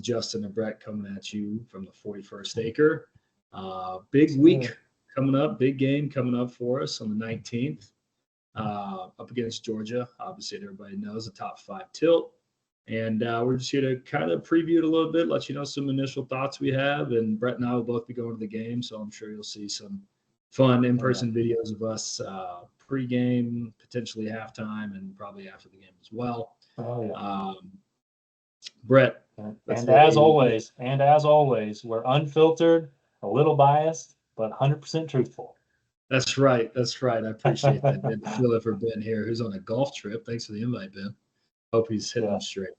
Justin and Brett coming at you from the 41st acre. Big week coming up, big game coming up for us on the 19th, up against Georgia. Obviously, everybody knows a top 5 tilt. And we're just here to kind of preview it a little bit, let you know some initial thoughts we have. And Brett and I will both be going to the game, so I'm sure you'll see some fun in-person videos of us pregame, potentially halftime, and probably after the game as well. Brett. And as always, we're unfiltered, a little biased, but 100% truthful. That's right. I appreciate that, Ben. Feel for Ben here, who's on a golf trip. Thanks for the invite, Ben. Hope he's hitting them straight.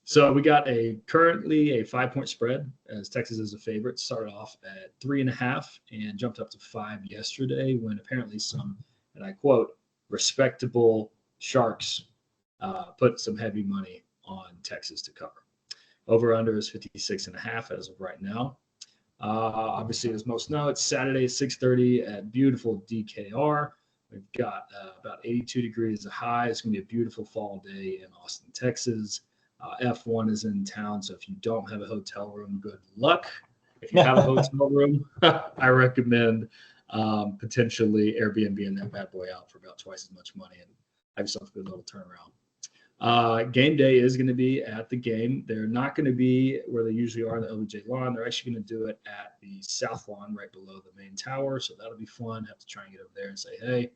So we got currently a 5-point spread as Texas is a favorite. Started off at 3.5 and jumped up to 5 yesterday when apparently some, and I quote, respectable sharks put some heavy money on Texas to cover. Over under is 56.5 as of right now. Obviously, as most know, it's Saturday, 6:30 at beautiful DKR. We've got about 82 degrees a high. It's going to be a beautiful fall day in Austin, Texas. F1 is in town, so if you don't have a hotel room, good luck. If you have a hotel room, I recommend potentially Airbnb that bad boy out for about twice as much money and have yourself a good little turnaround. Game day is going to be at the game. They're not going to be where they usually are in the LBJ lawn. They're actually going to do it at the south lawn right below the main tower, so that'll be fun. Have to try and get over there and say hey.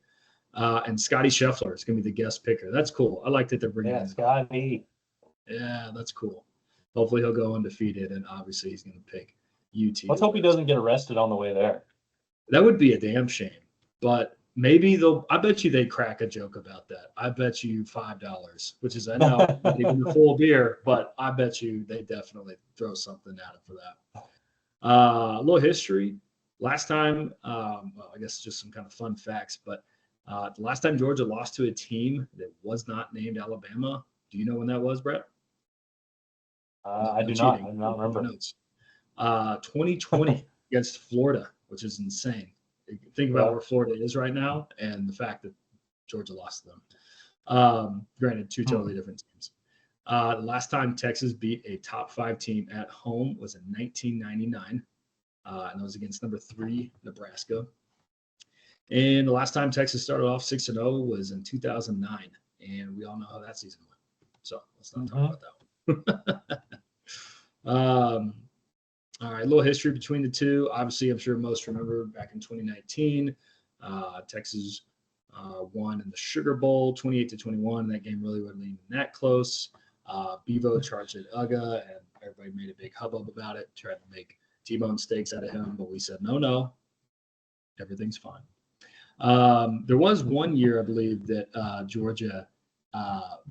And Scotty Scheffler is going to be the guest picker. That's cool. I like that they're bringing in Scotty. Yeah, that's cool. Hopefully he'll go undefeated, and obviously he's going to pick UT. Let's hope he doesn't get arrested on the way there. That would be a damn shame. But maybe I bet you they crack a joke about that. I bet you $5, which is, I know, not even a full beer, but I bet you they definitely throw something at him for that. A little history. Last time, well, I guess just some kind of fun facts, but the last time Georgia lost to a team that was not named Alabama, do you know when that was, Brett? I do not. I do not remember. 2020 against Florida, which is insane. Think about where Florida is right now and the fact that Georgia lost to them. Granted, two totally different teams. The last time Texas beat a top 5 team at home was in 1999, and it was against number 3 Nebraska. And the last time Texas started off 6-0 was in 2009, and we all know how that season went. So let's not talk about that one. All right, a little history between the two. Obviously, I'm sure most remember back in 2019, Texas won in the Sugar Bowl 28-21. That game really wasn't even that close. Bevo charged at Uga, and everybody made a big hubbub about it, tried to make T-bone steaks out of him, but we said, no, everything's fine. There was one year, I believe, that Georgia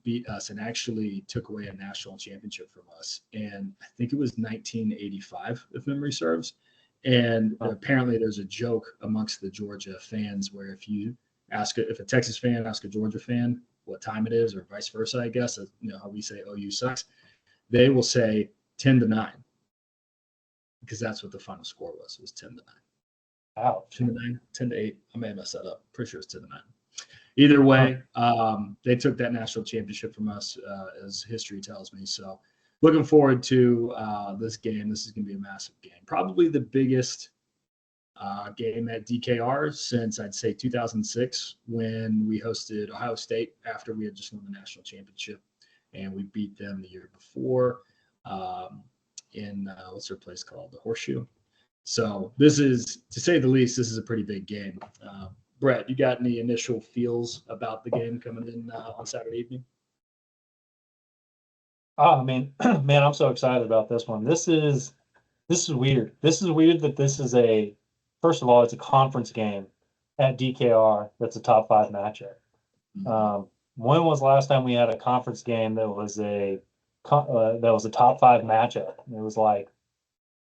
beat us and actually took away a national championship from us. And I think it was 1985, if memory serves. And apparently there's a joke amongst the Georgia fans where if a Texas fan asks a Georgia fan what time it is or vice versa, I guess, you know how we say OU sucks, they will say 10-9 because that's what the final score was. It was 10-9. Wow. 10-9, 10-8. I may have messed that up. Pretty sure it's 10-9. Either way, they took that national championship from us, as history tells me. So looking forward to this game. This is going to be a massive game. Probably the biggest game at DKR since, I'd say, 2006 when we hosted Ohio State after we had just won the national championship. And we beat them the year before in what's their place called? The Horseshoe. So this is, to say the least, this is a pretty big game. Brett, you got any initial feels about the game coming in on Saturday evening? I mean, man, I'm so excited about this one. This is weird. This is weird that this is first of all, it's a conference game at DKR. That's a top 5 matchup. Mm-hmm. When was the last time we had a conference game that was a top 5 matchup? It was like,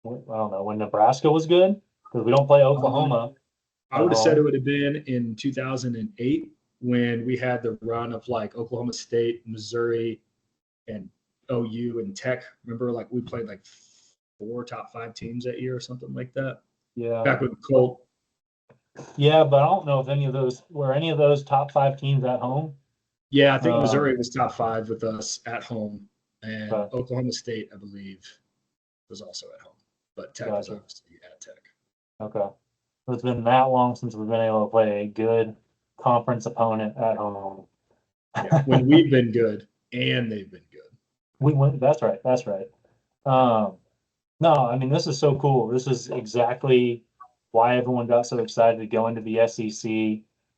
I don't know, when Nebraska was good, because we don't play Oklahoma. I would have said it would have been in 2008 when we had the run of like Oklahoma State, Missouri, and OU and Tech. Remember, like we played like 4 top 5 teams that year or something like that. Yeah. Back with Colt. Yeah, but I don't know if any of those top 5 teams at home. Yeah, I think Missouri was top 5 with us at home, And But Oklahoma State, I believe, was also at home. But Tech is gotcha. obviously at Tech. Okay. So it's been that long since we've been able to play a good conference opponent at home. Yeah, when we've been good and they've been good. We went. That's right. That's right. No, I mean, this is so cool. This is exactly why everyone got so excited to go into the SEC.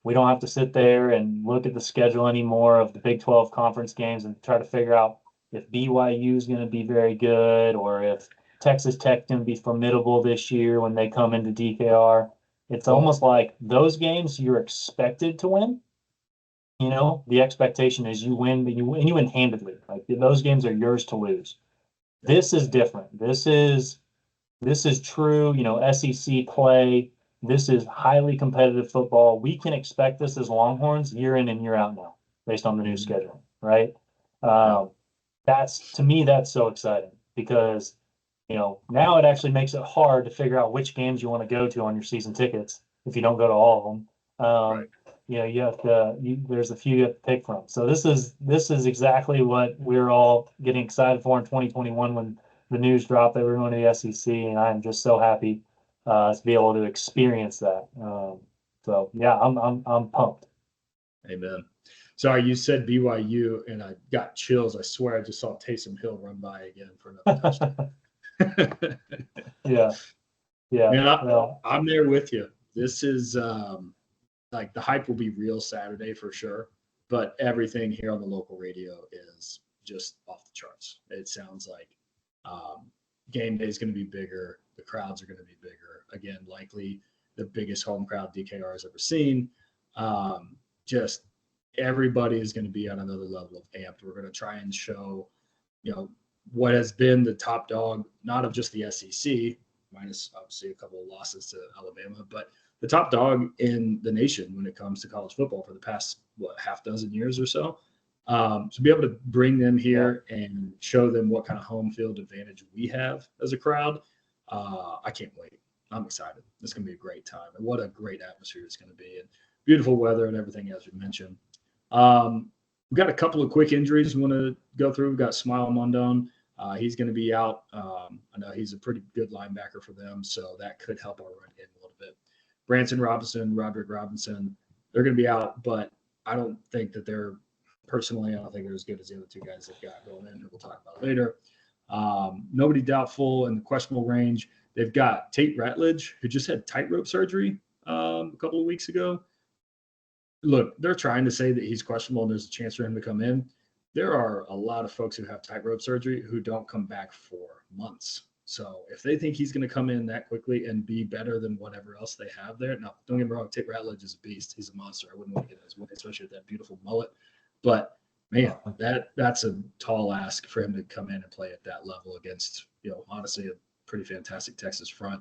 We don't have to sit there and look at the schedule anymore of the Big 12 conference games and try to figure out if BYU is going to be very good or if Texas Tech going to be formidable this year when they come into DKR. It's almost like those games you're expected to win. You know, the expectation is you win, but you win handedly. Like those games are yours to lose. This is different. This is true, you know, SEC play. This is highly competitive football. We can expect this as Longhorns year in and year out now, based on the new schedule, right? That's to me, that's so exciting because, you know, now it actually makes it hard to figure out which games you want to go to on your season tickets if you don't go to all of them. Right. You know, you have to. There's a few you have to pick from. So this is exactly what we're all getting excited for in 2021 when the news dropped that we're going to the SEC, and I'm just so happy to be able to experience that. So yeah, I'm pumped. Amen. Sorry, you said BYU, and I got chills. I swear I just saw Taysom Hill run by again for another touchdown. Yeah, yeah. Man, Well, I'm there with you. This is like the hype will be real Saturday for sure, but everything here on the local radio is just off the charts. It sounds like game day is going to be bigger. The crowds are going to be bigger. Again, likely the biggest home crowd DKR has ever seen. Just everybody is going to be on another level of amped. We're going to try and show, you know, what has been the top dog, not of just the SEC, minus obviously a couple of losses to Alabama, but the top dog in the nation when it comes to college football for the past, half dozen years or so. So be able to bring them here and show them what kind of home field advantage we have as a crowd. I can't wait. I'm excited. It's going to be a great time. And what a great atmosphere it's going to be. And beautiful weather and everything, as we mentioned. We've got a couple of quick injuries we want to go through. We've got Smile Mondone. He's going to be out. I know he's a pretty good linebacker for them, so that could help our run game a little bit. Branson Robinson, Roderick Robinson, they're going to be out, but I don't think that they're personally, I don't think they're as good as the other two guys they've got going in, who we'll talk about later. Nobody doubtful in the questionable range. They've got Tate Ratledge, who just had tightrope surgery a couple of weeks ago. Look, they're trying to say that he's questionable and there's a chance for him to come in. There are a lot of folks who have tightrope surgery who don't come back for months. So if they think he's going to come in that quickly and be better than whatever else they have there, now don't get me wrong, Tate Ratledge is a beast. He's a monster. I wouldn't want to get in his way, especially with that beautiful mullet. But man, that's a tall ask for him to come in and play at that level against, you know, honestly, a pretty fantastic Texas front.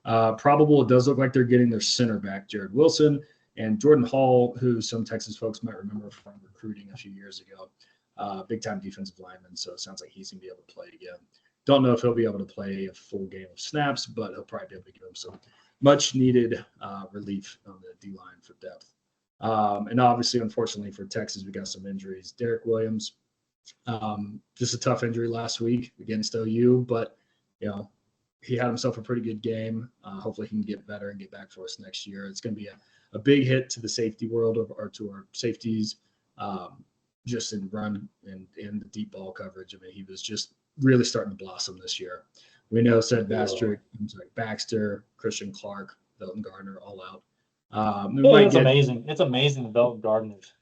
Probable, it does look like they're getting their center back, Jared Wilson, and Jordan Hall, who some Texas folks might remember from recruiting a few years ago. Big-time defensive lineman, so it sounds like he's going to be able to play again. Don't know if he'll be able to play a full game of snaps, but he'll probably be able to give him some much-needed relief on the D-line for depth. And obviously, unfortunately for Texas, we got some injuries. Derek Williams, just a tough injury last week against OU, but, you know, he had himself a pretty good game. Hopefully he can get better and get back for us next year. It's going to be a big hit to the safety world or to our safeties, just in run and in the deep ball coverage. I mean, he was just really starting to blossom this year. We know Baxter, Christian Clark, Belton Gardner, all out. It's amazing. It's amazing the Belton Gardner's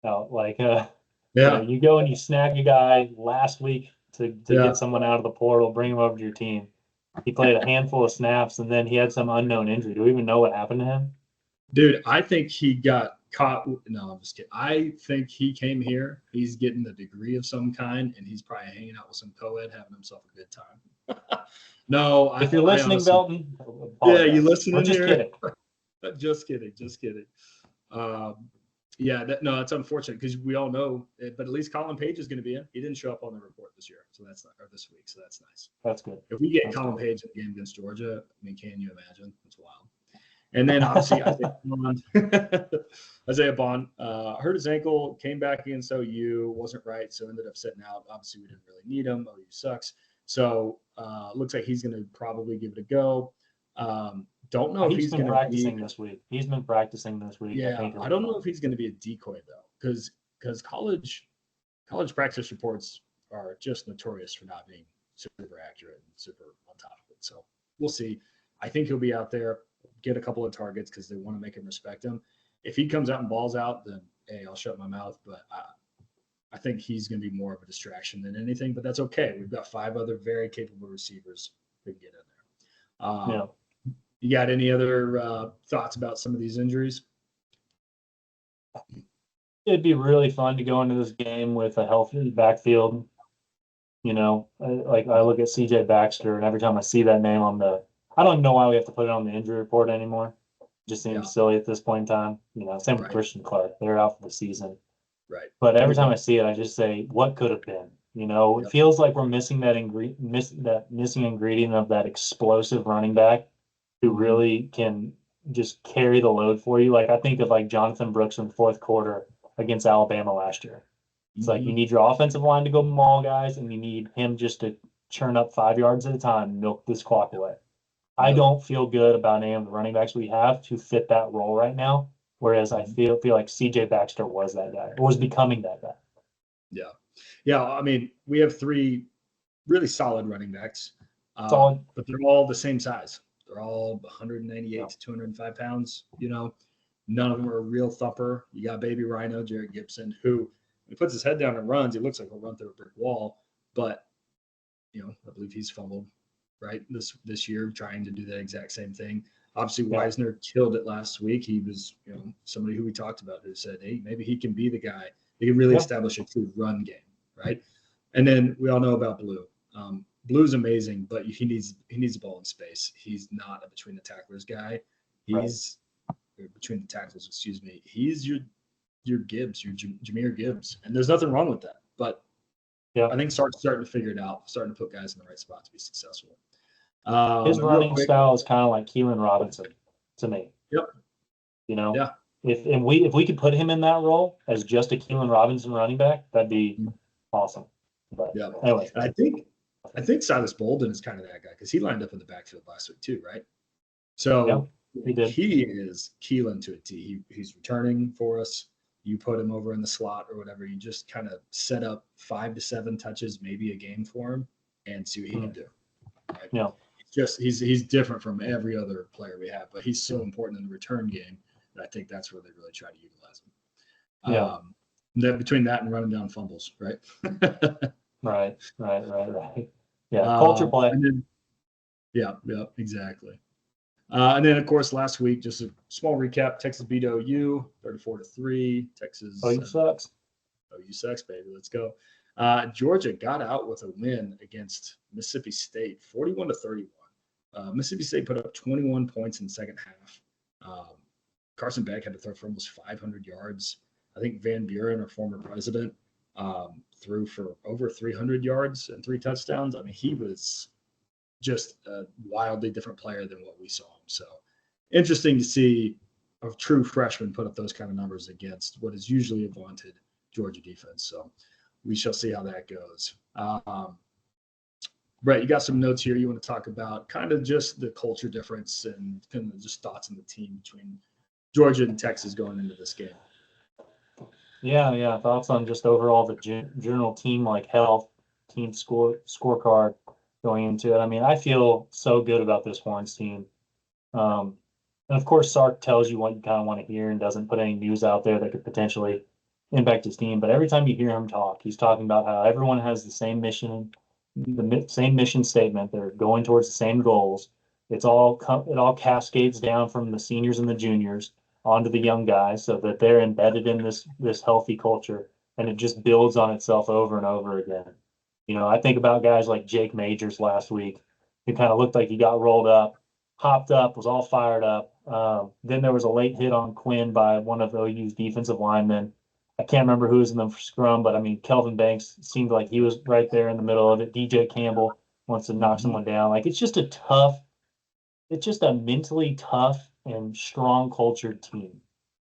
out. Like, you know, you go and you snag a guy last week to get someone out of the portal, bring him over to your team. He played a handful of snaps, and then he had some unknown injury. Do we even know what happened to him? Dude, I think he got caught. No, I'm just kidding. I think he came here. He's getting a degree of some kind, and he's probably hanging out with some co-ed, having himself a good time. No, if you're listening, Belton, yeah, you listening just here? Kidding. Just kidding. Yeah, that's unfortunate because we all know, but at least Colin Page is going to be in. He didn't show up on the report this year, so that's not, or this week, so that's nice. That's good. If we get Colin Page in the game against Georgia, I mean, can you imagine? It's wild. And then obviously Isaiah Bond, Isaiah Bond hurt his ankle, came back against OU, wasn't right, so ended up sitting out. Obviously, we didn't really need him. OU sucks. So looks like he's going to probably give it a go. Don't know if he's going to practicing this week. He's been practicing this week. Yeah, I don't know if he's going to be a decoy though, because college practice reports are just notorious for not being super accurate and super on top of it. So we'll see. I think he'll be out there, get a couple of targets because they want to make him respect him. If he comes out and balls out, then hey, I'll shut my mouth. But I think he's going to be more of a distraction than anything. But that's okay. We've got 5 other very capable receivers who can get in there. You got any other thoughts about some of these injuries? It'd be really fun to go into this game with a healthy backfield. You know, like I look at CJ Baxter, and every time I see that name I don't know why we have to put it on the injury report anymore. It just seems silly at this point in time. You know, same with Christian Clark. They're out for the season. Right. But every time I see it, I just say, what could have been? You know, it feels like we're missing that missing ingredient of that explosive running back who really can just carry the load for you. Like I think of like Jonathan Brooks in the fourth quarter against Alabama last year. It's like you need your offensive line to go maul guys, and you need him just to churn up 5 yards at a time and milk this clock away. I don't feel good about any of the running backs we have to fit that role right now. Whereas I feel like CJ Baxter was that guy, or was becoming that guy. Yeah. Yeah. I mean, we have 3 really solid running backs, Solid. but they're all the same size. They're all 198 to 205 pounds. You know, none of them are a real thumper. You got baby Rhino, Jared Gibson, who when he puts his head down and runs, he looks like he'll run through a brick wall. But, you know, I believe he's fumbled right this year trying to do that exact same thing. Obviously, Wisner killed it last week. He was, you know, somebody who we talked about who said, hey, maybe he can be the guy. He can really establish a true run game, right? And then we all know about Blue. Blue's amazing, but he needs the ball in space. He's not a between the tacklers guy. He's between the tackles, excuse me. He's your Gibbs, your Jahmyr Gibbs, and there's nothing wrong with that. But I think Sark's starting to figure it out, starting to put guys in the right spot to be successful. His running style is kind of like Keelan Robinson to me. Yep. You know, if we could put him in that role as just a Keelan Robinson running back, that'd be awesome. But anyway, I think Silas Bolden is kind of that guy because he lined up in the backfield last week too, right? So he is Keelan to a T. He's returning for us. You put him over in the slot or whatever. You just kind of set up 5 to 7 touches, maybe a game for him, and see what he can do. Right? Yeah. He's different from every other player we have, but he's so important in the return game that I think that's where they really try to utilize him. That between that and running down fumbles, right? Right. Yeah, culture play. Yeah, exactly. And then, of course, last week, just a small recap: Texas beat OU 34-3. Texas. OU sucks. OU sucks, baby. Let's go. Georgia got out with a win against Mississippi State, 41-31. Mississippi State put up 21 points in the second half. Carson Beck had to throw for almost 500 yards. I think Van Buren, our former president, threw for over 300 yards and 3 touchdowns. I mean, he was just a wildly different player than what we saw him. So interesting to see a true freshman put up those kind of numbers against what is usually a vaunted Georgia defense. So we shall see how that goes. Brett, you got some notes here you want to talk about, kind of just the culture difference and kind of just thoughts on the team between Georgia and Texas going into this game. Yeah. Thoughts on just overall the general team like health, team scorecard going into it. I mean, I feel so good about this Horns team. And of course, Sark tells you what you kind of want to hear and doesn't put any news out there that could potentially impact his team. But every time you hear him talk, he's talking about how everyone has the same mission, the same mission statement. They're going towards the same goals. It all cascades down from the seniors and the juniors onto the young guys, so that they're embedded in this healthy culture, and it just builds on itself over and over again. You know, I think about guys like Jake Majors last week, who kind of looked like he got rolled up, hopped up, was all fired up. Then there was a late hit on Quinn by one of OU's defensive linemen. I can't remember who was in the scrum, but I mean, Kelvin Banks seemed like he was right there in the middle of it. DJ Campbell wants to knock someone down. Like, it's just a mentally tough and strong cultured team.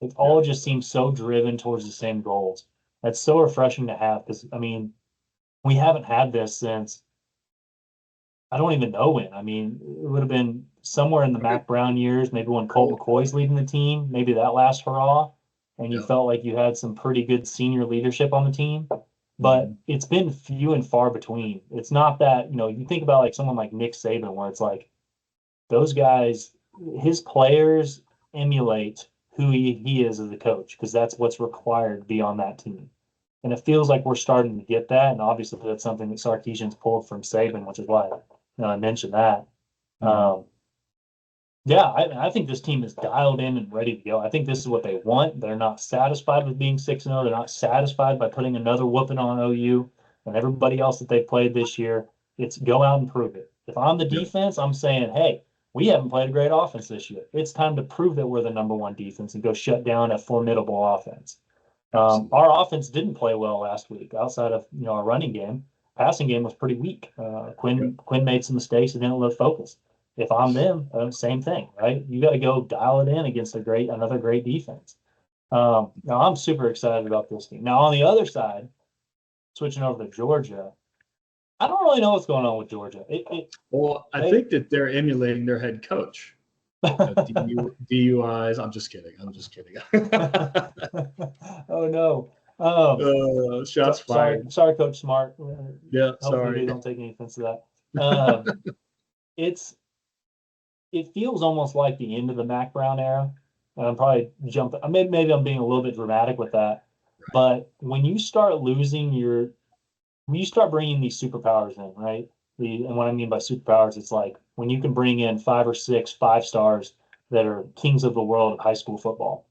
It all just seems so driven towards the same goals. That's so refreshing to have because, I mean, we haven't had this since I don't even know when. I mean, it would have been somewhere in the Mack Brown years, maybe when Colt McCoy's leading the team, maybe that last hurrah, and you felt like you had some pretty good senior leadership on the team. But it's been few and far between. It's not that, you think about like someone like Nick Saban, where it's like those guys, his players emulate who he is as a coach because that's what's required to be on that team. And it feels like we're starting to get that. And obviously, that's something that Sarkisian's pulled from Saban, which is why I mentioned that. Yeah, I think this team is dialed in and ready to go. I think this is what they want. They're not satisfied with being 6-0. They're not satisfied by putting another whooping on OU and everybody else that they played this year. It's go out and prove it. If I'm the defense, I'm saying, hey, we haven't played a great offense this year. It's time to prove that we're the number one defense and go shut down a formidable offense. Our offense didn't play well last week outside of our running game. Passing game was pretty weak. Quinn made some mistakes and didn't look focused. If I'm them, same thing, right? You got to go dial it in against another great defense. Now I'm super excited about this team. Now on the other side, switching over to Georgia, I don't really know what's going on with Georgia. I think that they're emulating their head coach. DUIs. I'm just kidding. Oh no. Shots fired. Sorry, Coach Smart. Yeah, hopefully sorry. They don't take any offense to that. It feels almost like the end of the Mack Brown era. And I'm probably jumping. Maybe I'm being a little bit dramatic with that. Right. But when you start when you start bringing these superpowers in, right? And what I mean by superpowers, it's like when you can bring in 5 or 6 5-stars that are kings of the world of high school football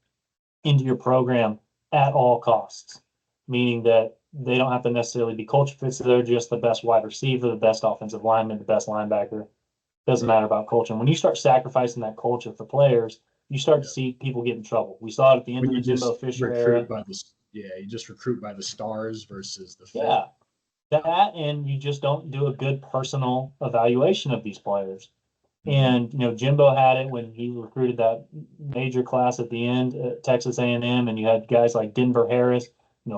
into your program at all costs, meaning that they don't have to necessarily be culture fits. They're just the best wide receiver, the best offensive lineman, the best linebacker. Doesn't matter about culture. And when you start sacrificing that culture for players, you start to see people get in trouble. We saw it at the end of the Jimbo Fisher era. You just recruit by the stars versus the fit. Yeah, that, and you just don't do a good personal evaluation of these players. And Jimbo had it when he recruited that major class at the end at Texas A&M, and you had guys like Denver Harris,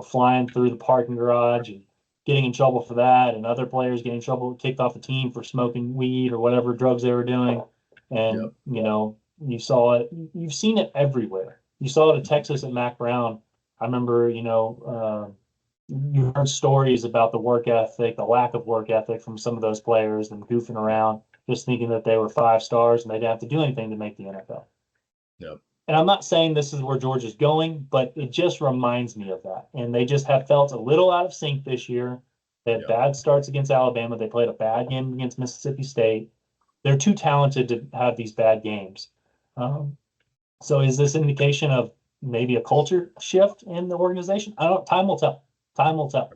flying through the parking garage and getting in trouble for that, and other players getting in trouble, kicked off the team for smoking weed or whatever drugs they were doing. And you saw it. You've seen it everywhere. You saw it at Texas at Mack Brown. I remember, you heard stories about the work ethic, the lack of work ethic from some of those players, and goofing around, just thinking that they were 5 stars and they didn't have to do anything to make the NFL. Yep. And I'm not saying this is where Georgia's going, but it just reminds me of that. And they just have felt a little out of sync this year. They had bad starts against Alabama. They played a bad game against Mississippi State. They're too talented to have these bad games. So is this an indication of maybe a culture shift in the organization? I don't. Time will tell. Time will tell.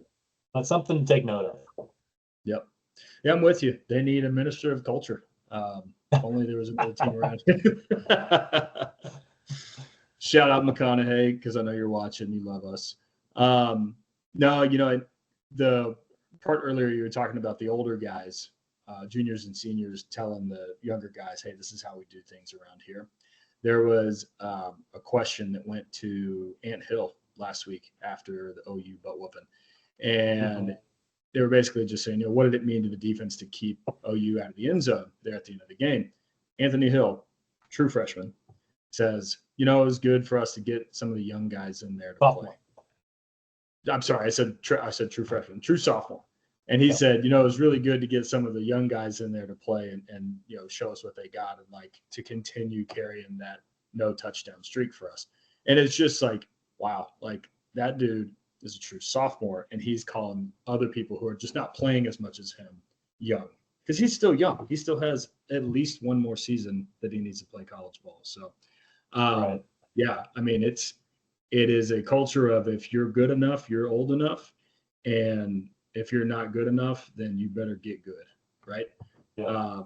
That's something to take note of. Yep. Yeah, I'm with you. They need a minister of culture. If only there was another team around. Shout out McConaughey, because I know you're watching. You love us. No, the part earlier you were talking about the older guys, juniors and seniors, telling the younger guys, hey, this is how we do things around here. There was a question that went to Ant Hill last week after the OU butt whooping. And they were basically just saying, what did it mean to the defense to keep OU out of the end zone there at the end of the game? Anthony Hill, true freshman, says, it was good for us to get some of the young guys in there to play. I'm sorry, I said true freshman, true sophomore. And he said, it was really good to get some of the young guys in there to play and show us what they got and like to continue carrying that no touchdown streak for us. And it's just like, wow, like that dude is a true sophomore, and he's calling other people who are just not playing as much as him young, because he's still young. He still has at least one more season that he needs to play college ball. So, yeah, I mean, it is a culture of if you're good enough, you're old enough, and if you're not good enough, then you better get good, right? Yeah.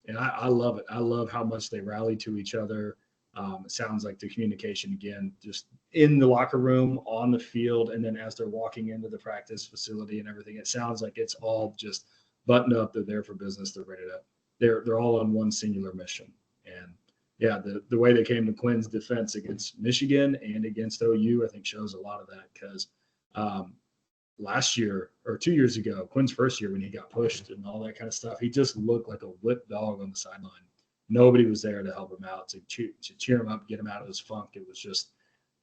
And I love it. I love how much they rally to each other. It sounds like the communication, again, just in the locker room, on the field, and then as they're walking into the practice facility and everything, it sounds like it's all just buttoned up. They're there for business. They're ready to. They're all on one singular mission, and yeah, the way they came to Quinn's defense against Michigan and against OU, I think shows a lot of that because last year or 2 years ago, Quinn's first year when he got pushed and all that kind of stuff, he just looked like a whipped dog on the sideline. Nobody was there to help him out, to cheer him up, get him out of his funk. It was just,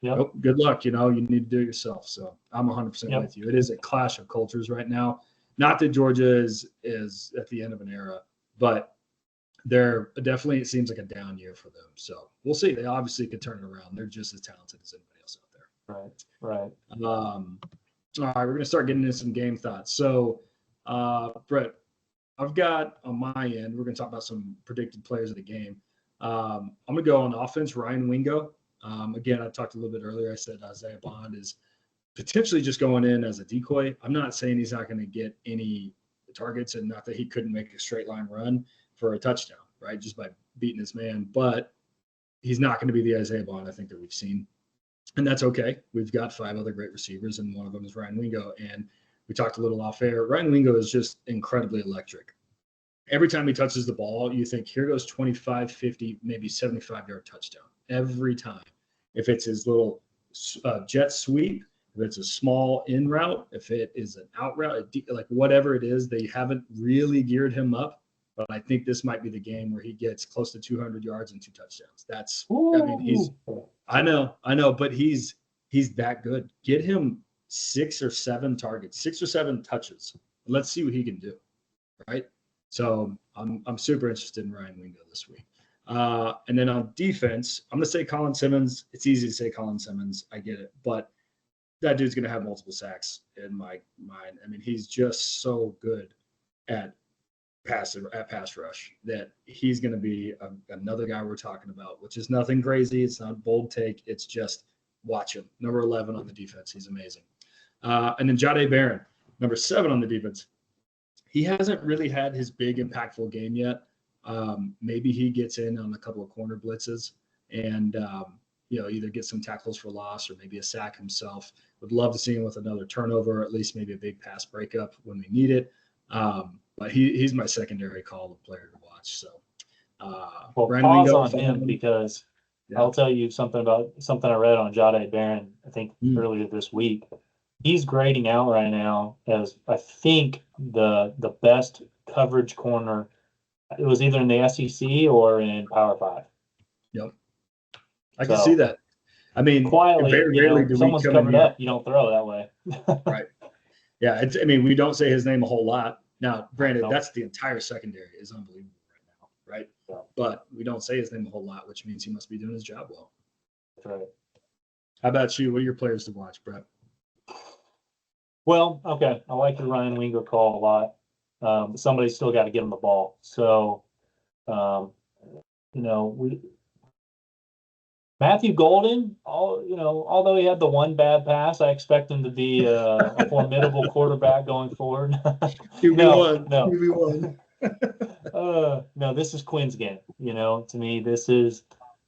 oh, good luck. You need to do it yourself. So I'm 100% with you. It is a clash of cultures right now. Not that Georgia is at the end of an era, but they're definitely, it seems like a down year for them. So we'll see. They obviously could turn it around. They're just as talented as anybody else out there. Right. All right, we're going to start getting into some game thoughts. So, Brett, I've got on my end, we're going to talk about some predicted players of the game. I'm going to go on offense, Ryan Wingo. Again, I talked a little bit earlier. I said Isaiah Bond is potentially just going in as a decoy. I'm not saying he's not going to get any targets, and not that he couldn't make a straight line run for a touchdown, right, just by beating his man. But he's not going to be the Isaiah Bond I think that we've seen. And that's okay. We've got 5 other great receivers, and one of them is Ryan Wingo. And we talked a little off air. Ryan Wingo is just incredibly electric. Every time he touches the ball, you think, here goes 25, 50, maybe 75-yard touchdown. Every time. If it's his little jet sweep, if it's a small in route, if it is an out route, like whatever it is, they haven't really geared him up. But I think this might be the game where he gets close to 200 yards and 2 touchdowns. I know, but he's that good. Get him 6 or 7 targets, 6 or 7 touches. Let's see what he can do, right? So I'm super interested in Ryan Wingo this week. And then on defense, I'm going to say Colin Simmons. It's easy to say Colin Simmons. I get it. But that dude's going to have multiple sacks in my mind. I mean, he's just so good at pass rush that he's going to be another guy we're talking about, which is nothing crazy. It's not a bold take. It's just watch him. Number 11 on the defense. He's amazing. And then Jahdae Barron, number 7 on the defense. He hasn't really had his big impactful game yet. Maybe he gets in on a couple of corner blitzes and, either get some tackles for loss or maybe a sack himself. Would love to see him with another turnover, or at least maybe a big pass breakup when we need it. But he's my secondary call of player to watch. So, pause on him because I'll tell you something I read on Jahdae Barron, I think earlier this week. He's grading out right now as, I think, the best coverage corner. It was either in the SEC or in Power 5. Yep. I can see that. I mean, quietly, very rarely do someone's we come covered up. You don't throw that way. Right. Yeah. We don't say his name a whole lot. Now, granted, that's the entire secondary is unbelievable right now, right? Yeah. But we don't say his name a whole lot, which means he must be doing his job well. That's right. How about you? What are your players to watch, Brett? Well, okay. I like the Ryan Wingo call a lot. But somebody's still got to get him the ball. So, Matthew Golden, although he had the one bad pass, I expect him to be a formidable quarterback going forward. QB1. No, this is Quinn's game. To me,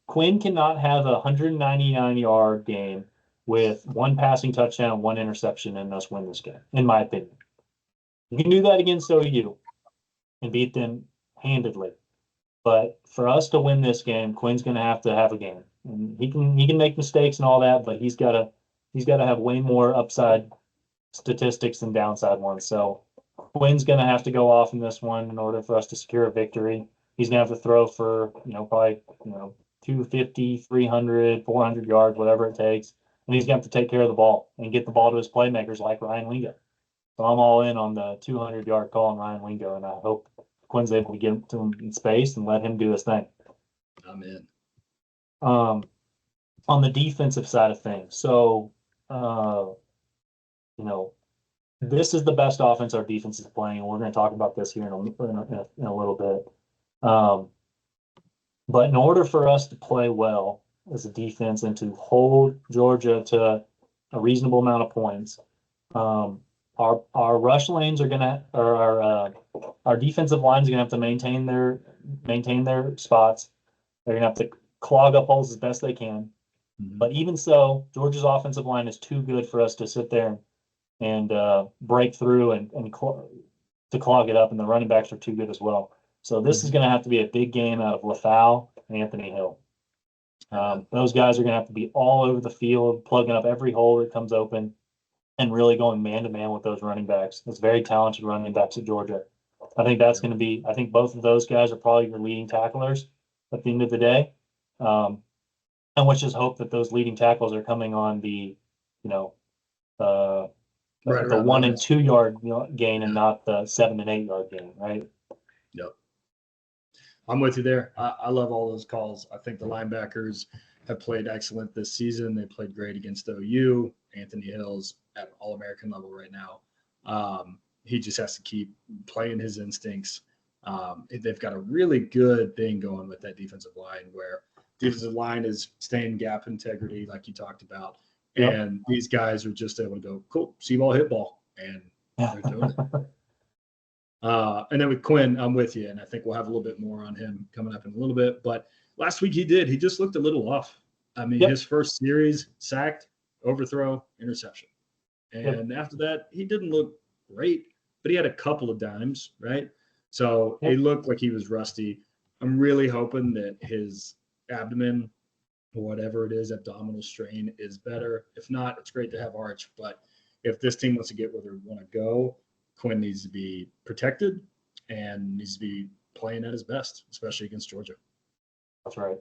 Quinn cannot have a 199-yard game with 1 passing touchdown, 1 interception, and us win this game, in my opinion. You can do that against OU and beat them handedly. But for us to win this game, Quinn's going to have a game. And he can make mistakes and all that, but he's got to have way more upside statistics than downside ones. So Quinn's going to have to go off in this one in order for us to secure a victory. He's going to have to throw for, probably, 250, 300, 400 yards, whatever it takes. And he's going to have to take care of the ball and get the ball to his playmakers like Ryan Wingo. So I'm all in on the 200-yard call on Ryan Wingo, and I hope Quinn's able to get to him in space and let him do his thing. I'm in. On the defensive side of things, so this is the best offense our defense is playing, and we're going to talk about this here in a little bit. But in order for us to play well as a defense and to hold Georgia to a reasonable amount of points, our rush lanes are gonna, or our defensive lines are gonna have to maintain their spots. They're gonna have to clog up holes as best they can. Mm-hmm. But even so, Georgia's offensive line is too good for us to sit there and break through and to clog it up, and the running backs are too good as well. So this is going to have to be a big game out of LaFau and Anthony Hill. Those guys are going to have to be all over the field, plugging up every hole that comes open, and really going man-to-man with those running backs. It's very talented running backs at Georgia. I think that's going to be – I think both of those guys are probably your leading tacklers at the end of the day. And let's just hope that those leading tackles are coming on the 1 and 2 yard gain and not the 7 and 8 yard gain, right? Yep. I'm with you there. I love all those calls. I think the linebackers have played excellent this season. They played great against OU. Anthony Hill's at All-American level right now. He just has to keep playing his instincts. They've got a really good thing going with that defensive line where defensive line is staying gap integrity like you talked about. Yep. And these guys are just able to go, cool, see ball, hit ball. And they're doing it. And then with Quinn, I'm with you. And I think we'll have a little bit more on him coming up in a little bit. But last week he just looked a little off. I mean, his first series, sacked, overthrow, interception. And after that, he didn't look great, but he had a couple of dimes, right? So it looked like he was rusty. I'm really hoping that his abdomen, whatever it is, abdominal strain is better. If not, it's great to have Arch. But if this team wants to get where they want to go, Quinn needs to be protected and needs to be playing at his best, especially against Georgia. That's right.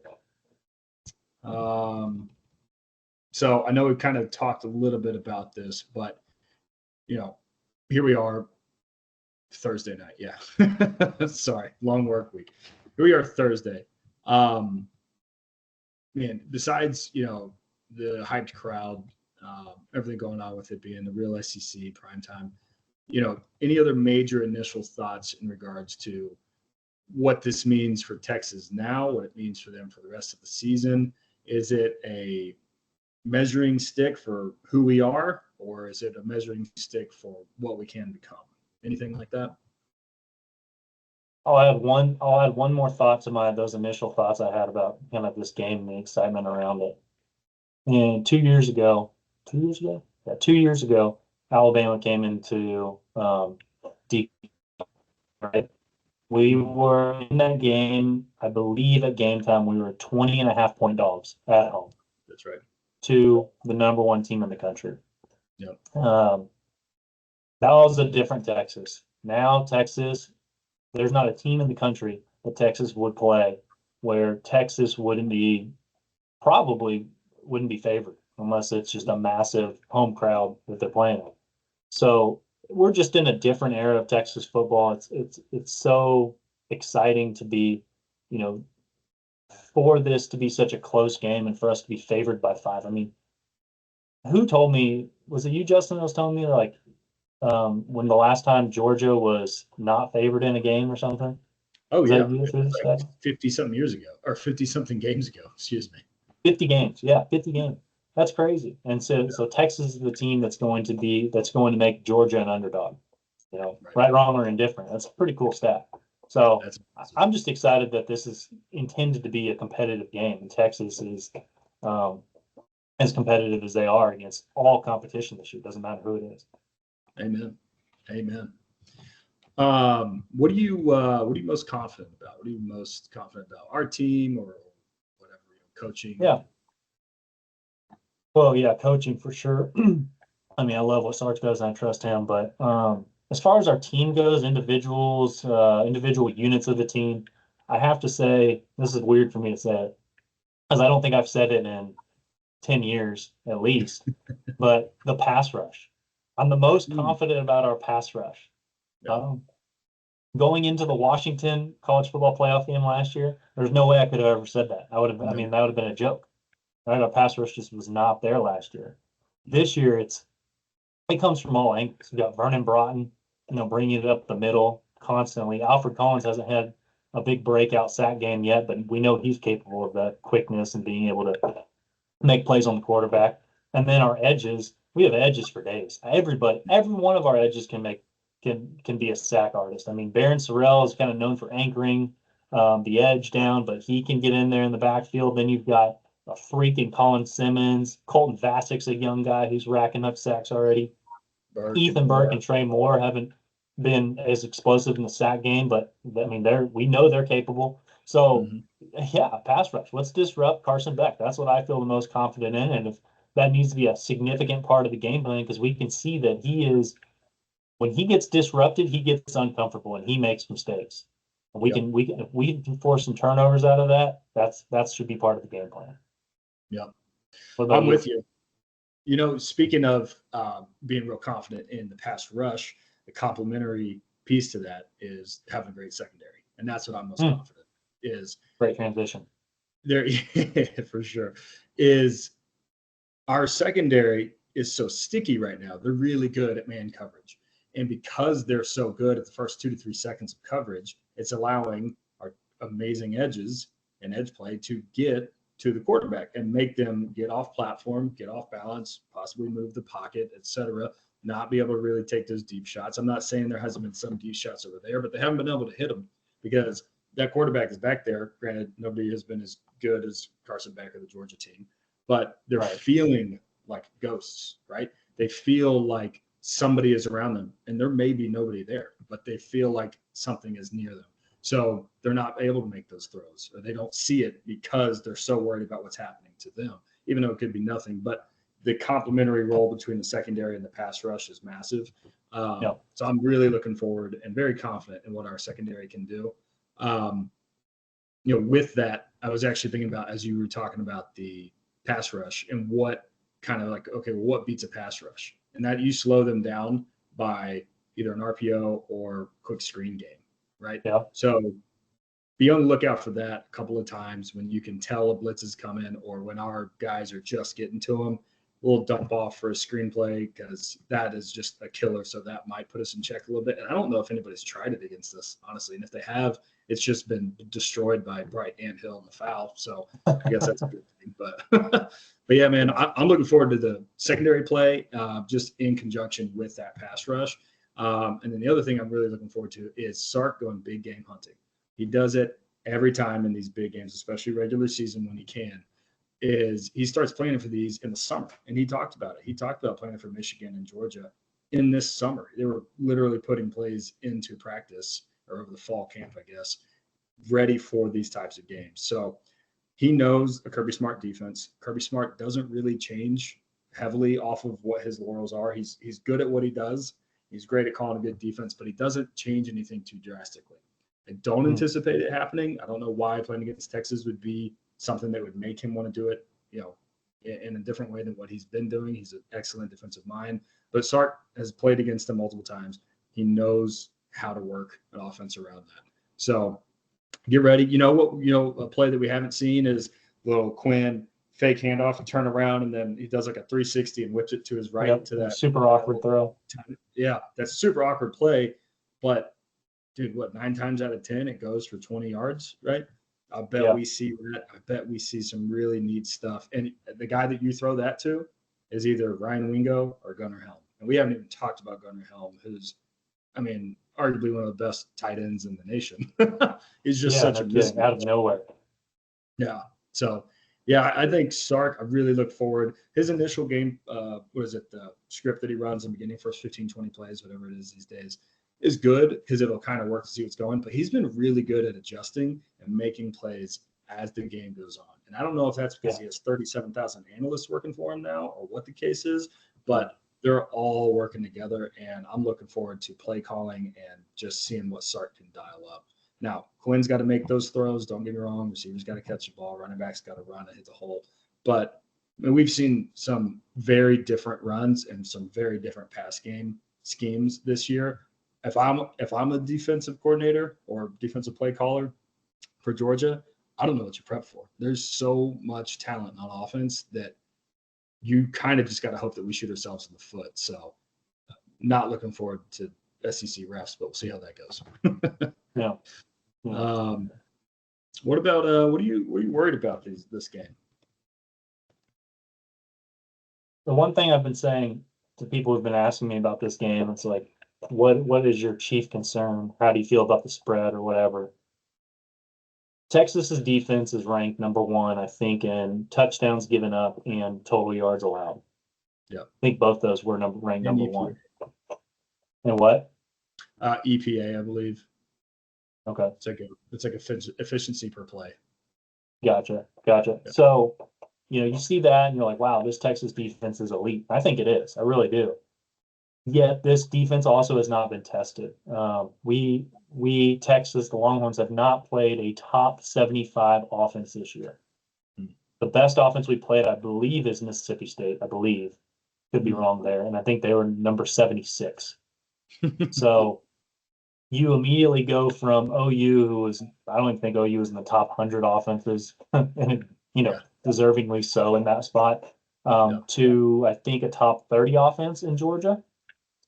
So I know we kind of talked a little bit about this, but, here we are Thursday night. Yeah. Sorry. Long work week. Here we are Thursday. Man, besides, the hyped crowd, everything going on with it being the real SEC primetime, any other major initial thoughts in regards to what this means for Texas now, what it means for them for the rest of the season? Is it a measuring stick for who we are, or is it a measuring stick for what we can become? Anything like that? I'll add one more thought to those initial thoughts I had about kind of this game and the excitement around it. And 2 years ago, Alabama came into deep, right? We were in that game, I believe at game time, we were 20.5-point dogs at home. That's right. To the number one team in the country. Yep. That was a different Texas. Now Texas, there's not a team in the country that Texas would play where Texas probably wouldn't be favored unless it's just a massive home crowd that they're playing on. So we're just in a different era of Texas football. It's so exciting to be, for this to be such a close game and for us to be favored by 5. I mean, who told me, was it you, Justin, that was telling me when the last time Georgia was not favored in a game or something? Oh, yeah. Like 50-something years ago, or 50-something games ago, excuse me. 50 games. Yeah, 50 games. That's crazy. And so Texas is the team that's going to make Georgia an underdog. Right, wrong, or indifferent. That's a pretty cool stat. So I'm just excited that this is intended to be a competitive game. And Texas is as competitive as they are against all competition this year. Doesn't matter who it is. Amen. What are you most confident about? What are you most confident about? Our team or whatever, coaching? Yeah. Well, yeah, coaching for sure. I mean, I love what Sarge does and I trust him, but as far as our team goes, individual units of the team, I have to say, this is weird for me to say it, because I don't think I've said it in 10 years at least, but the pass rush. I'm the most confident about our pass rush. Going into the Washington college football playoff game last year, there's no way I could have ever said that. That would have been a joke. Right? Our pass rush just was not there last year. This year, it comes from all angles. We got Vernon Broughton, bringing it up the middle constantly. Alfred Collins hasn't had a big breakout sack game yet, but we know he's capable of that quickness and being able to make plays on the quarterback. And then our edges, we have edges for days. Every one of our edges can be a sack artist. I mean, Barron Sorrell is kind of known for anchoring the edge down, but he can get in there in the backfield. Then you've got a freaking Colin Simmons. Colton Vasek's a young guy who's racking up sacks already. Ethan Burke and Trey Moore haven't been as explosive in the sack game, but I mean, we know they're capable. So, yeah, pass rush. Let's disrupt Carson Beck. That's what I feel the most confident in, and if that needs to be a significant part of the game plan, because we can see that when he gets disrupted, he gets uncomfortable and he makes mistakes. And if we can force some turnovers out of that should be part of the game plan. Yeah, I'm with you. You know, speaking of being real confident in the pass rush, the complementary piece to that is having a great secondary, and that's what I'm most confident is. Great transition. There, for sure, is our secondary is so sticky right now. They're really good at man coverage, and because they're so good at the first 2 to 3 seconds of coverage, it's allowing our amazing edges and edge play to get to the quarterback and make them get off platform, get off balance, possibly move the pocket, etc. Not be able to really take those deep shots. I'm not saying there hasn't been some deep shots over there, but they haven't been able to hit them because that quarterback is back there. Granted, nobody has been as good as Carson Beck or the Georgia team, but they're feeling like ghosts, right? They feel like somebody is around them, and there may be nobody there, but they feel like something is near them. So they're not able to make those throws, or they don't see it because they're so worried about what's happening to them, even though it could be nothing. But the complementary role between the secondary and the pass rush is massive. So I'm really looking forward and very confident in what our secondary can do. With that, I was actually thinking about, as you were talking about the pass rush and what kind of like, okay, well, what beats a pass rush? And that you slow them down by either an RPO or quick screen game. Right. Yeah. So be on the lookout for that a couple of times when you can tell a blitz is coming or when our guys are just getting to them. We'll dump off for a screenplay because that is just a killer. So that might put us in check a little bit. And I don't know if anybody's tried it against us, honestly. And if they have, it's just been destroyed by Bright Anthill and the foul. So I guess that's a good thing. But yeah, man, I'm looking forward to the secondary play just in conjunction with that pass rush. And then the other thing I'm really looking forward to is Sark going big game hunting. He does it every time in these big games, especially regular season when he can, is he starts planning for these in the summer. And he talked about it. He talked about planning for Michigan and Georgia in this summer. They were literally putting plays into practice or over the fall camp, I guess, ready for these types of games. So he knows a Kirby Smart defense. Kirby Smart doesn't really change heavily off of what his laurels are. He's good at what he does. He's great at calling a good defense, but he doesn't change anything too drastically. I don't anticipate it happening. I don't know why playing against Texas would be something that would make him want to do it, in a different way than what he's been doing. He's an excellent defensive mind, but Sark has played against him multiple times. He knows how to work an offense around that. So get ready. A play that we haven't seen is little Quinn fake handoff and turn around, and then he does like a 360 and whips it to his right to that super awkward throw. Yeah, that's a super awkward play, but dude, 9 times out of 10 it goes for 20 yards, right? I bet we see that. I bet we see some really neat stuff. And the guy that you throw that to is either Ryan Wingo or Gunnar Helm. And we haven't even talked about Gunnar Helm, who's, I mean, arguably one of the best tight ends in the nation. He's just such a mismatch. Out of nowhere. Yeah. So, yeah, I think Sark, I really look forward. His initial game, the script that he runs in the beginning, first 15, 20 plays, whatever it is these days, is good because it'll kind of work to see what's going. But he's been really good at adjusting and making plays as the game goes on. And I don't know if that's because he has 37,000 analysts working for him now or what the case is, but they're all working together. And I'm looking forward to play calling and just seeing what Sark can dial up. Now, Quinn's got to make those throws. Don't get me wrong. Receivers got to catch the ball. Running backs got to run and hit the hole. But we've seen some very different runs and some very different pass game schemes this year. If I'm a defensive coordinator or defensive play caller for Georgia, I don't know what you prep for. There's so much talent on offense that you kind of just got to hope that we shoot ourselves in the foot. So not looking forward to SEC refs, but we'll see how that goes. Yeah. What about what are you worried about this game? The one thing I've been saying to people who've been asking me about this game, it's like, what is your chief concern? How do you feel about the spread or whatever? Texas's defense is ranked number 1, I think, in touchdowns given up and total yards allowed. Yeah. I think both those were ranked number NDP. 1. And what? EPA, I believe. Okay. It's like efficiency per play. Gotcha. Yeah. So, you see that and you're like, wow, this Texas defense is elite. I think it is. I really do. Yet this defense also has not been tested. Texas, the Longhorns, have not played a top 75 offense this year. The best offense we played, I believe, is Mississippi State. I believe. Could be wrong there. And I think they were number 76. So you immediately go from OU, who was, I don't even think OU was in the top 100 offenses, and deservingly so in that spot, to I think a top 30 offense in Georgia.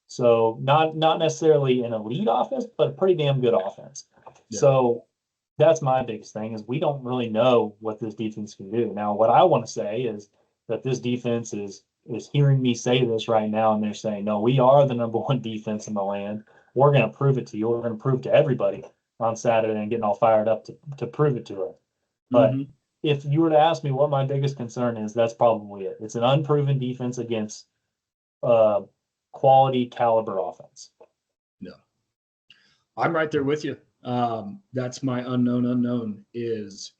So not necessarily an elite offense, but a pretty damn good offense. Yeah. So that's my biggest thing is we don't really know what this defense can do. Now, what I want to say is that this defense is hearing me say this right now, and they're saying, no, we are the number one defense in the land. We're going to prove it to you. We're going to prove to everybody on Saturday and getting all fired up to prove it to her. But if you were to ask me what my biggest concern is, that's probably it. It's an unproven defense against quality caliber offense. No, I'm right there with you. That's my unknown is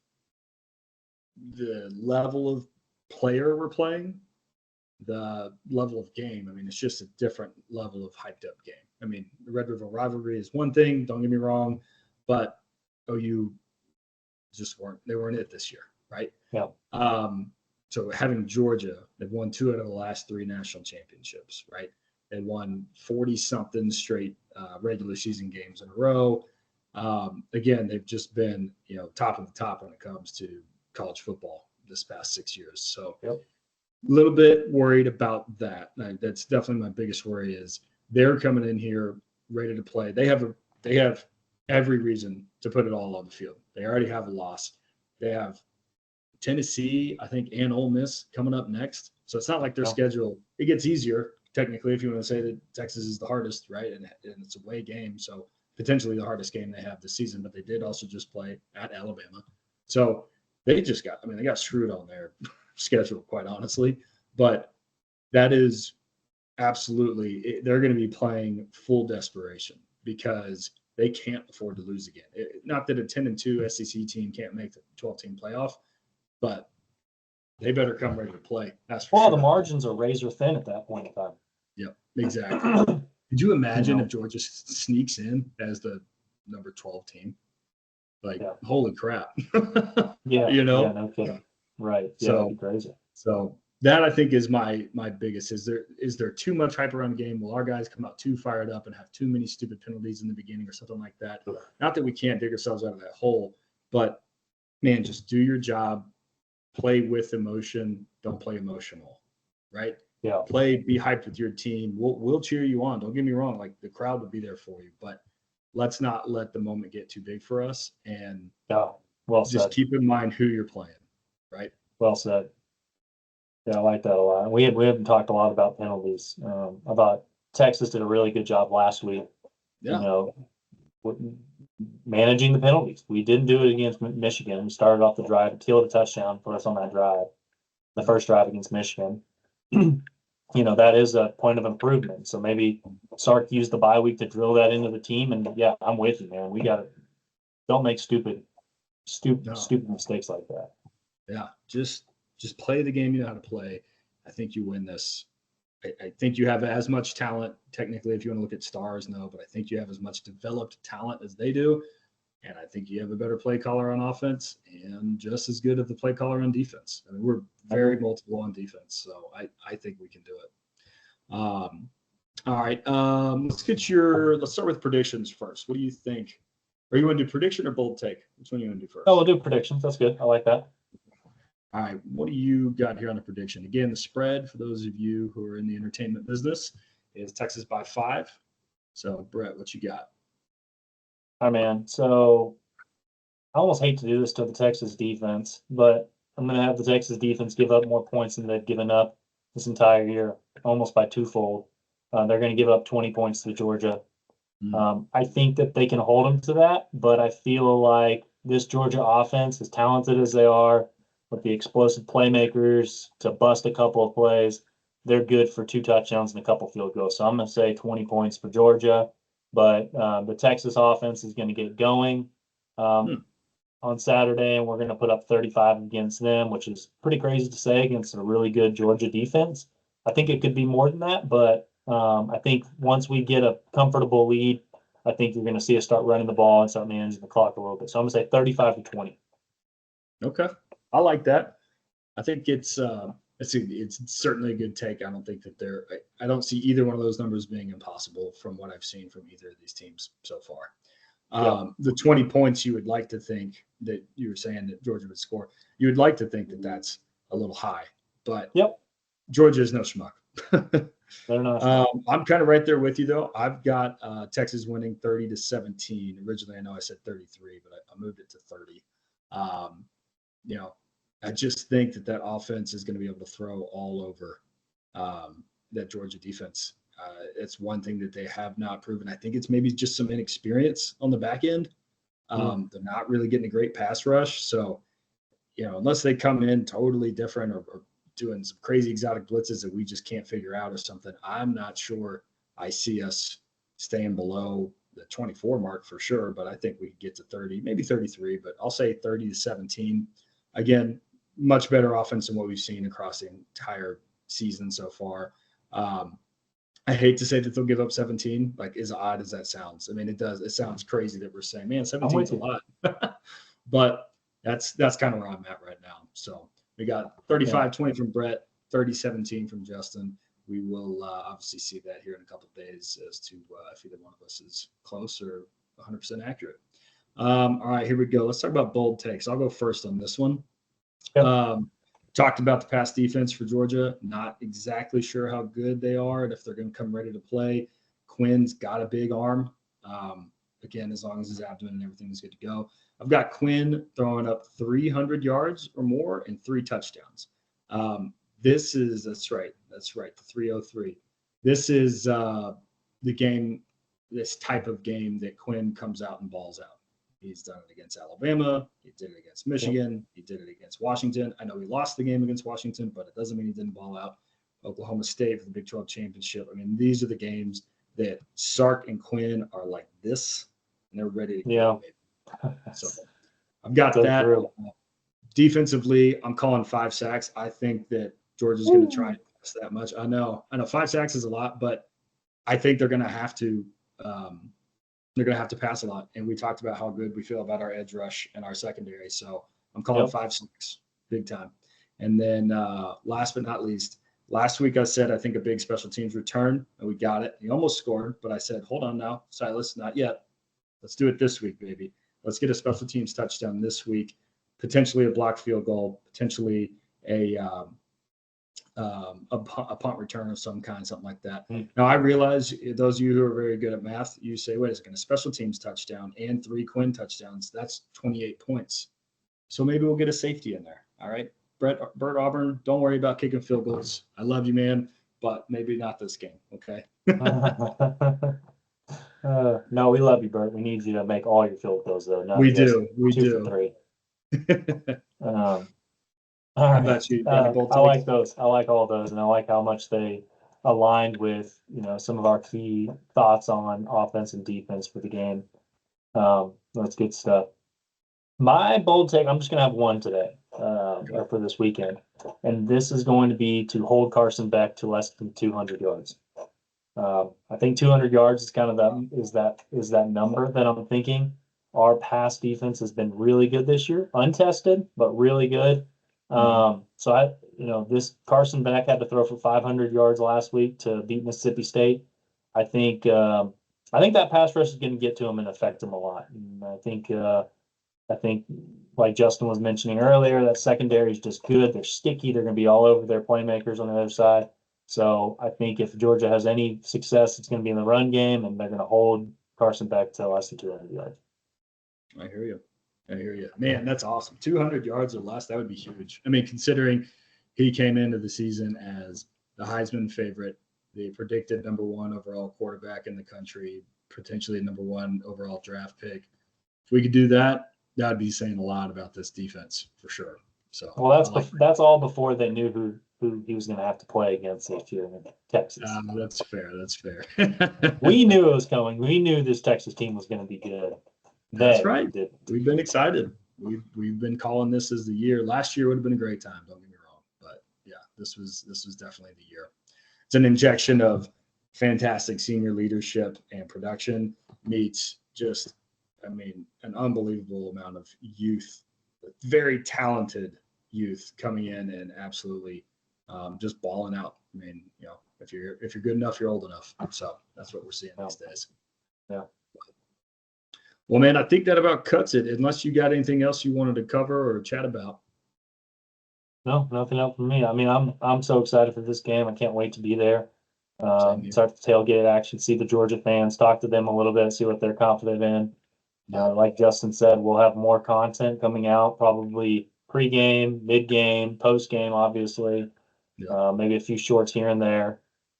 the level of player we're playing, the level of game. I mean, it's just a different level of hyped up game. I mean, the Red River rivalry is one thing, don't get me wrong, but OU just weren't it this year, right? Yeah. So having Georgia, they've won 2 out of the last 3 national championships, right? They won 40-something straight regular season games in a row. Again, they've just been, top of the top when it comes to college football this past 6 years. So a little bit worried about that. That's definitely my biggest worry is they're coming in here ready to play. They have every reason to put it all on the field. They already have a loss. They have Tennessee, I think, and Ole Miss coming up next. So it's not like their schedule, it gets easier, technically, if you want to say that Texas is the hardest, right? And it's a away game. So potentially the hardest game they have this season, but they did also just play at Alabama. So they got screwed on their schedule, quite honestly. But that is absolutely, they're going to be playing full desperation because they can't afford to lose again. Not that a 10-2 SEC team can't make the 12-team playoff, but they better come ready to play. That's for sure. The margins are razor thin at that point in time. Yep, exactly. Could you imagine if Georgia sneaks in as the number 12 team? Holy crap. Yeah, no kidding. Right. Yeah, that'd be crazy. So that I think is my biggest. Is there too much hype around the game? Will our guys come out too fired up and have too many stupid penalties in the beginning or something like that? Not that we can't dig ourselves out of that hole, but man, just do your job. Play with emotion. Don't play emotional, right? Yeah. Be hyped with your team. We'll cheer you on. Don't get me wrong. Like the crowd will be there for you, but let's not let the moment get too big for us. And just keep in mind who you're playing, right? Well said. Yeah, I like that a lot. We haven't talked a lot about penalties. I thought Texas did a really good job last week. Yeah. Managing the penalties. We didn't do it against Michigan. We started off the drive, killed a touchdown for us on that drive, the first drive against Michigan. That is a point of improvement. So maybe start to use the bye week to drill that into the team. And yeah, I'm with you, man. We don't make stupid mistakes like that. Yeah, just play the game you know how to play. I think you win this. I think you have as much talent, technically, if you want to look at stars, no, but I think you have as much developed talent as they do. And I think you have a better play caller on offense and just as good of the play caller on defense. I mean, we're very multiple on defense, so I think we can do it. All right, let's start with predictions first. What do you think? Are you going to do prediction or bold take? Which one are you going to do first? Oh, we'll do predictions. That's good. I like that. All right, what do you got here on a prediction? Again, the spread, for those of you who are in the entertainment business, is Texas by 5. So, Brett, what you got? All right, man. So, I almost hate to do this to the Texas defense, but I'm going to have the Texas defense give up more points than they've given up this entire year, almost by twofold. They're going to give up 20 points to Georgia. I think that they can hold them to that, but I feel like this Georgia offense, as talented as they are, with the explosive playmakers to bust a couple of plays, they're good for 2 touchdowns and a couple field goals. So I'm going to say 20 points for Georgia. but the Texas offense is going to get going on Saturday, and we're going to put up 35 against them, which is pretty crazy to say against a really good Georgia defense. I think it could be more than that, but I think once we get a comfortable lead, I think you're going to see us start running the ball and start managing the clock a little bit. So I'm going to say 35-20. Okay, I like that. I think it's certainly a good take. I don't think that I don't see either one of those numbers being impossible from what I've seen from either of these teams so far. The 20 points, you would like to think that you were saying that Georgia would score. You would like to think that that's a little high, but Georgia is no schmuck. They're not. I'm kind of right there with you, though. I've got Texas winning 30-17. Originally, I know I said 33, but I moved it to 30. I just think that offense is going to be able to throw all over that Georgia defense. It's one thing that they have not proven. I think it's maybe just some inexperience on the back end. They're not really getting a great pass rush. So, unless they come in totally different or doing some crazy exotic blitzes that we just can't figure out or something, I'm not sure I see us staying below the 24 mark for sure. But I think we could get to 30, maybe 33, but I'll say 30-17. Again, much better offense than what we've seen across the entire season so far. I hate to say that they'll give up 17, like as odd as that sounds. I mean, it does. It sounds crazy that we're saying, man, 17 is a lot. But that's kind of where I'm at right now. So we got 35-20 from Brett, 30-17 from Justin. We will obviously see that here in a couple of days as to if either one of us is close or 100% accurate. All right, here we go. Let's talk about bold takes. I'll go first on this one. Talked about the pass defense for Georgia. Not exactly sure how good they are and if they're going to come ready to play. Quinn's got a big arm. Again, as long as his abdomen and everything is good to go. I've got Quinn throwing up 300 yards or more and 3 touchdowns. That's right, the 303. This is the game, this type of game that Quinn comes out and balls out. He's done it against Alabama. He did it against Michigan. He did it against Washington. I know he lost the game against Washington, but it doesn't mean he didn't ball out. Oklahoma State for the Big 12 championship. I mean, these are the games that Sark and Quinn are like this, and they're ready to go. So I've got that. Defensively, I'm calling 5 sacks. I think that Georgia's going to try and pass that much. I know 5 sacks is a lot, but I think they're going to have to pass a lot. And we talked about how good we feel about our edge rush and our secondary. So I'm calling 5 sacks, big time. And then last but not least, last week I said I think a big special teams return, and we got it. He almost scored, but I said, hold on now, Silas, not yet. Let's do it this week, baby. Let's get a special teams touchdown this week, potentially a blocked field goal, potentially a punt return of some kind, something like that. Now, I realize those of you who are very good at math, you say, wait a second, a special teams touchdown and 3 Quinn touchdowns, that's 28 points. So maybe we'll get a safety in there. All right, Bert Auburn, don't worry about kicking field goals. I love you, man, but maybe not this game, okay? No, we love you, Bert. We need you to make all your field goals, though. We do. 2 for 3. All How right. about you? I like those. I like all those, and I like how much they aligned with some of our key thoughts on offense and defense for the game. That's good stuff. My bold take, I'm just going to have one today or for this weekend, and this is going to be to hold Carson Beck to less than 200 yards. I think 200 yards is kind of that number that I'm thinking. Our pass defense has been really good this year, untested, but really good. So this Carson Beck had to throw for 500 yards last week to beat Mississippi State. I think that pass rush is going to get to him and affect him a lot. And I think like Justin was mentioning earlier, that secondary is just good. They're sticky. They're going to be all over their playmakers on the other side. So I think if Georgia has any success, it's going to be in the run game, and they're going to hold Carson Beck to less than 200 yards. I hear you. Man, that's awesome. 200 yards or less, that would be huge. I mean, considering he came into the season as the Heisman favorite, the predicted number 1 overall quarterback in the country, potentially number 1 overall draft pick. If we could do that, that would be saying a lot about this defense for sure. So that's all before they knew who who he was going to have to play against this year in Texas. That's fair. That's fair. We knew it was coming. We knew this Texas team was going to be good. That's right. We've been excited. We've been calling this as the year. Last year would have been a great time. Don't get me wrong, but yeah, this was definitely the year. It's an injection of fantastic senior leadership and production meets just, an unbelievable amount of youth, very talented youth coming in and absolutely just balling out. If you're good enough, you're old enough. So that's what we're seeing these days. Yeah. Well, man, I think that about cuts it. Unless you got anything else you wanted to cover or chat about. No, nothing else from me. I'm so excited for this game. I can't wait to be there. Start the tailgate action, see the Georgia fans, talk to them a little bit, see what they're confident in. Like Justin said, we'll have more content coming out, probably pre-game, mid-game, post-game, obviously. Maybe a few shorts here and there.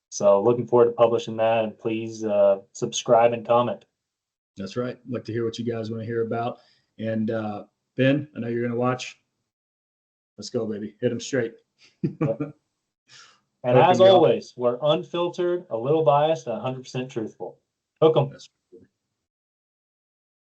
So looking forward to publishing that, and please subscribe and comment. That's right. I'd like to hear what you guys want to hear about. And Ben, I know you're going to watch. Let's go, baby. Hit them straight. Yep. And as always, we're unfiltered, a little biased, 100% truthful. Hook 'em.